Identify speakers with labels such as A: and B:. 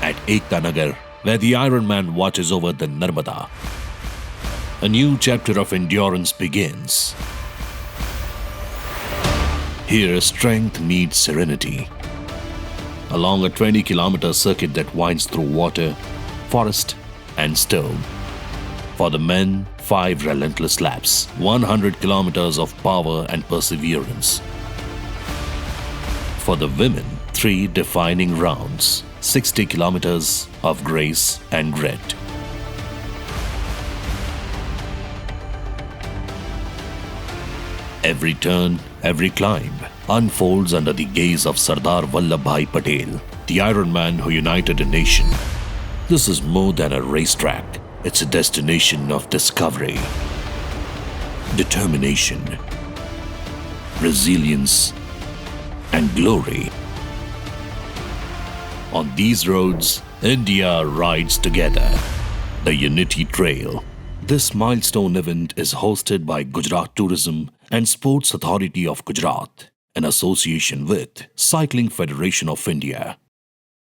A: at Ekta Nagar, where the Iron Man watches over the Narmada. A new chapter of endurance begins. Here, strength meets serenity. Along a 20-kilometer circuit that winds through water, forest, and stone. For the men, 5 relentless laps, 100 kilometers of power and perseverance. For the women, 3 defining rounds, 60 kilometers of grace and grit. Every turn, every climb unfolds under the gaze of Sardar Vallabhbhai Patel, the Iron Man who united a nation. This is more than a racetrack. It's a destination of discovery, determination, resilience, and glory. On these roads, India rides together. The Unity Trail. This milestone event is hosted by Gujarat Tourism and Sports Authority of Gujarat in association with Cycling Federation of India.